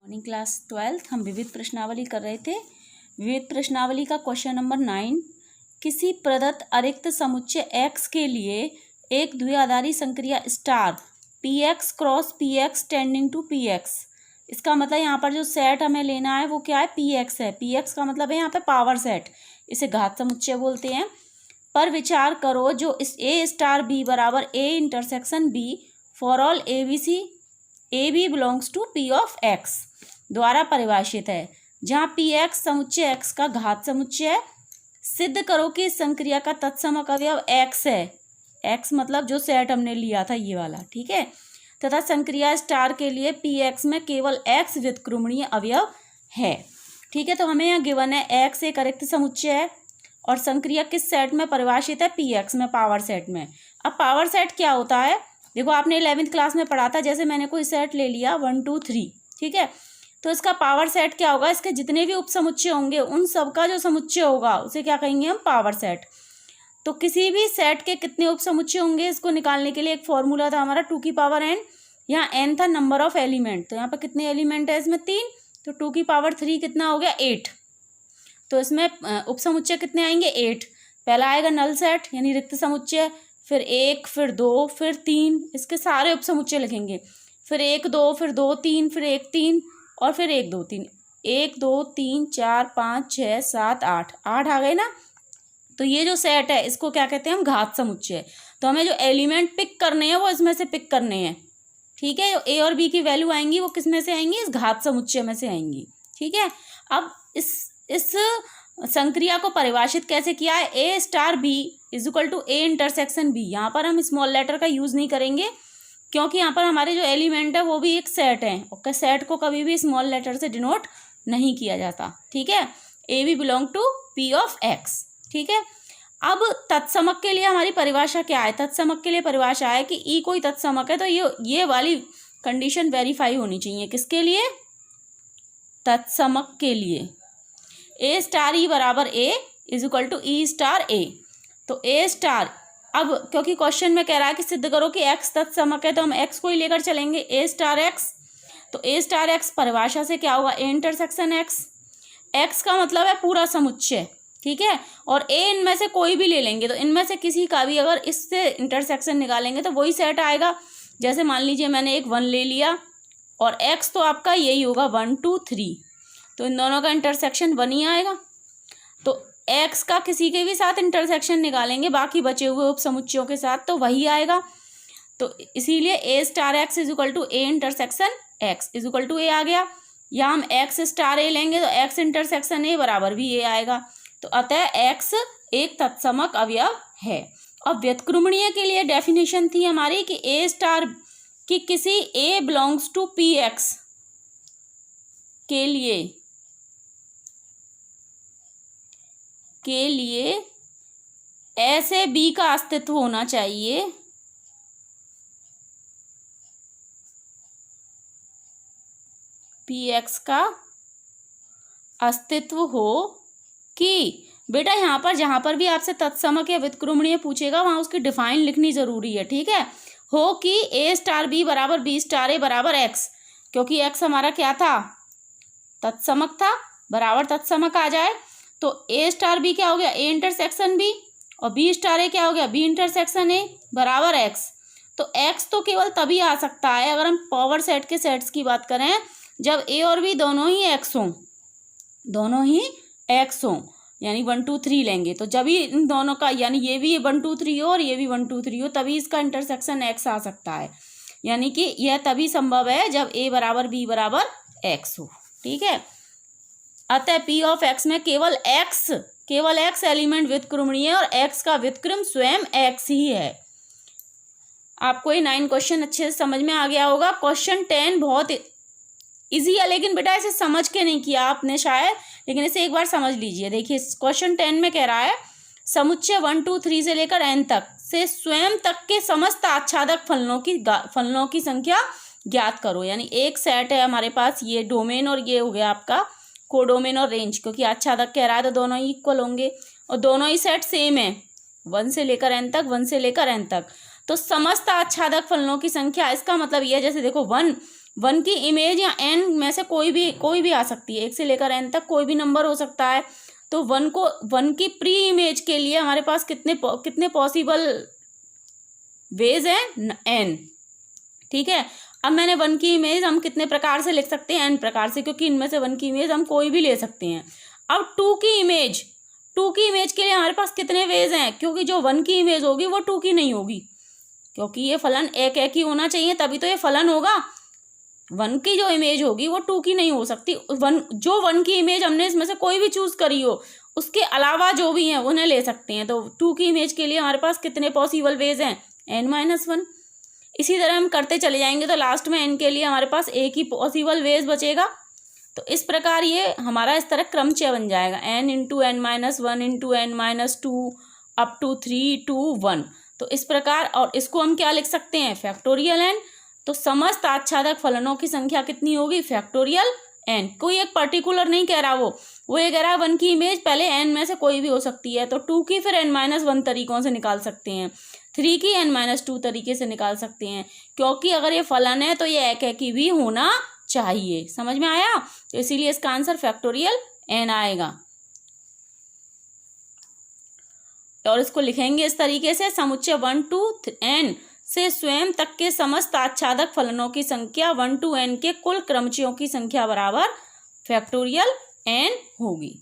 Morning class 12th हम विविध प्रश्नावली कर रहे थे। विविध प्रश्नावली का क्वेश्चन नंबर 9, किसी प्रदत्त अरिक्त समुच्चय x के लिए एक द्विआधारी संक्रिया star px cross px tending to px। इसका मतलब यहाँ पर जो सेट हमें लेना है वो क्या है, px है। px का मतलब है यहाँ पे पावर सेट, इसे घात समुच्चय बोलते हैं। पर विचार करो जो इस a स्टार b बराबर a intersection b for all a b belongs to P of X द्वारा परिभाषित है, जहाँ पी एक्स समुच्चय x का घात समुच्चय है। सिद्ध करो कि इस संक्रिया का तत्समक अवयव x है। x मतलब जो सेट हमने लिया था ये वाला, ठीक है। तथा संक्रिया स्टार के लिए पी एक्स में केवल x व्युत्क्रमणीय अवयव है, ठीक है। तो हमें यहाँ गिवन है x एक अरिक्त समुच्चय है और संक्रिया किस सेट में परिभाषित है, पी एक्स में, पावर सेट में। अब पावर सेट क्या होता है, देखो आपने 11th क्लास में पढ़ा था। जैसे मैंने कोई सेट ले लिया 1 2 3, ठीक है, तो इसका पावर सेट क्या होगा, इसके जितने भी उपसमुच्चय होंगे उन सब का जो समुच्चय होगा उसे क्या कहेंगे हम, पावर सेट। तो किसी भी सेट के कितने उपसमुच्चय होंगे इसको निकालने के लिए एक फॉर्मूला था हमारा 2 की पावर n। यहाँ n था नंबर ऑफ एलिमेंट, तो यहाँ पर कितने एलिमेंट है इसमें 3, तो 2 की पावर 3 कितना हो गया 8। तो इसमें उपसमुच्चय कितने आएंगे 8। पहला आएगा नल सेट यानी रिक्त समुच्चय, फिर 1, फिर 2, फिर 3, इसके सारे उपसमुच्चय लिखेंगे। फिर 1 2, फिर 2 3, फिर 1 3 और फिर 1 2 3, 1 2 3 4 5 6 7 8 8 आ गए ना। तो ये जो सेट है इसको क्या कहते हैं हम, घात समुच्चय। तो हमें जो एलिमेंट पिक करने हैं वो इसमें से पिक करने हैं, ठीक है। ए और बी की वैल्यू आएंगी वो किस में से आएंगी, इस घात समुच्चय में से आएंगी, ठीक है। अब इस संक्रिया को परिभाषित कैसे किया है, A star B is equal to A intersection B. यहाँ पर हम स्मॉल लेटर का यूज नहीं करेंगे क्योंकि यहाँ पर हमारे जो एलिमेंट है वो भी एक सेट है और सेट को कभी भी स्मॉल लेटर से डिनोट नहीं किया जाता, ठीक है। A b belong to P of X, ठीक है। अब तत्समक के लिए हमारी परिभाषा क्या है, तत्समक के लिए परिभाषा है कि ई कोई तत्समक है तो ये वाली कंडीशन वेरीफाई होनी चाहिए। किसके लिए, तत्समक के लिए। ए स्टार ई बराबर A is equal to E star A. तो ए स्टार, अब क्योंकि क्वेश्चन में कह रहा है कि सिद्ध करो कि एक्स तत्समक है तो हम एक्स को ही लेकर चलेंगे, ए स्टार एक्स। तो ए स्टार एक्स परिभाषा से क्या होगा, ए इंटरसेक्शन एक्स। एक्स का मतलब है पूरा समुच्चय, ठीक है। और ए इनमें से कोई भी ले लेंगे तो इनमें से किसी का भी अगर इससे इंटरसेक्शन निकालेंगे तो वही सेट आएगा। जैसे मान लीजिए मैंने एक 1 ले लिया और एक्स तो आपका यही होगा 1 2 3, तो इन दोनों का इंटरसेक्शन 1 ही आएगा। तो x का किसी के भी साथ इंटरसेक्शन निकालेंगे बाकी बचे हुए उपसमुच्चयों के साथ तो वही आएगा। तो इसीलिए A star X is equal to A intersection X is equal to A आ गया। या हम एक्स स्टार ए लेंगे तो एक्स इंटरसेक्शन ए बराबर भी ए आएगा। तो अतः एक्स एक तत्समक अवयव है। अब व्युत्क्रमणीय के लिए डेफिनेशन थी हमारी कि ए स्टार की किसी ए बिलोंग्स टू पी एक्स के लिए ऐसे बी का अस्तित्व होना चाहिए पी एक्स का अस्तित्व हो कि, बेटा यहाँ पर जहाँ पर भी आपसे तत्समक या व्युत्क्रमणीय पूछेगा वहाँ उसकी डिफाइन लिखनी जरूरी है, ठीक है। हो कि ए स्टार बी बराबर बी स्टार ए बराबर एक्स, क्योंकि एक्स हमारा क्या था, तत्समक था, बराबर तत्समक आ जाए तो ए स्टार बी क्या हो गया, ए इंटरसेक्शन बी, और बी स्टार ए क्या हो गया, बी इंटरसेक्शन ए बराबर एक्स। तो एक्स तो केवल तभी आ सकता है अगर हम पावर सेट के सेट्स की बात करें जब ए और बी दोनों ही एक्स हों, दोनों ही एक्स हों, यानी 1 2 3 लेंगे तो जब ही इन दोनों का, यानी ये भी 1 2 3 हो और ये भी 1 2 3 हो, तभी इसका इंटरसेक्शन एक्स आ सकता है। यानी कि यह तभी संभव है जब ए बराबर बी बराबर एक्स हो, ठीक है। अतः पी ऑफ एक्स में केवल एक्स एलिमेंट व्युत्क्रमणीय है और एक्स का व्युत्क्रम स्वयं एक्स ही है। आपको ये 9 क्वेश्चन अच्छे से समझ में आ गया होगा। क्वेश्चन 10 बहुत इजी है लेकिन बेटा इसे समझ के नहीं किया आपने शायद, लेकिन इसे एक बार समझ लीजिए। देखिए क्वेश्चन 10 में कह रहा है समुच्चय 1 2 3 से लेकर n तक से स्वयं तक के समस्त आच्छादक फलनों की संख्या ज्ञात करो। यानी एक सेट है हमारे पास, ये डोमेन और ये हो गया आपका कोडोमेन और रेंज, क्योंकि आच्छादक कह रहा है तो दोनों ही इक्वल होंगे और दोनों ही सेट सेम है, 1 से लेकर n तक, 1 से लेकर n तक। तो समस्त आच्छादक फलनों की संख्या, इसका मतलब ये है जैसे देखो 1 1 की इमेज या n में से कोई भी आ सकती है, 1 से लेकर n तक कोई भी नंबर हो सकता है। तो 1 की प्री इमेज के लिए हमारे पास कितने पॉसिबल वेज हैं, n। ठीक है, अब मैंने 1 की इमेज हम कितने प्रकार से लिख सकते हैं, n प्रकार से, क्योंकि इनमें से 1 की इमेज हम कोई भी ले सकते हैं। अब 2 की इमेज के लिए हमारे पास कितने वेज हैं, क्योंकि जो 1 की इमेज होगी वो 2 की नहीं होगी, क्योंकि ये फलन एक ही होना चाहिए तभी तो ये फलन होगा। 1 की जो इमेज होगी वो 2 की नहीं हो सकती। 1 की इमेज हमने इसमें से कोई भी चूज करी हो, उसके अलावा जो भी हैं उन्हें ले सकते हैं। तो 2 की इमेज के लिए हमारे पास कितने पॉसिबल वेज हैं, n-1। इसी तरह हम करते चले जाएंगे तो लास्ट में n के लिए हमारे पास एक ही पॉसिबल वेज बचेगा। तो इस प्रकार ये हमारा इस तरह क्रमचय बन जाएगा, n into n-1 into n-2 up to 3 to 1। तो इस प्रकार, और इसको हम क्या लिख सकते हैं, फैक्टोरियल n। तो समस्त आच्छादक फलनों की संख्या कितनी होगी, फैक्टोरियल n। कोई एक पर्टिकुलर नहीं कह रहा, वो ये कह रहा है 1 की इमेज पहले n में से कोई भी हो सकती है, तो 2 की फिर n-1 तरीकों से निकाल सकते हैं, 3 की n-2 तरीके से निकाल सकते हैं, क्योंकि अगर ये फलन है तो ये एक ही भी होना चाहिए। समझ में आया? तो इसीलिए इसका आंसर फैक्टोरियल n आएगा। और इसको लिखेंगे इस तरीके से, समुच्चय 1 to n से स्वयं तक के समस्त आच्छादक फलनों की संख्या 1 to n के कुल क्रमचयों की संख्या बराबर फैक्टोरियल n होगी।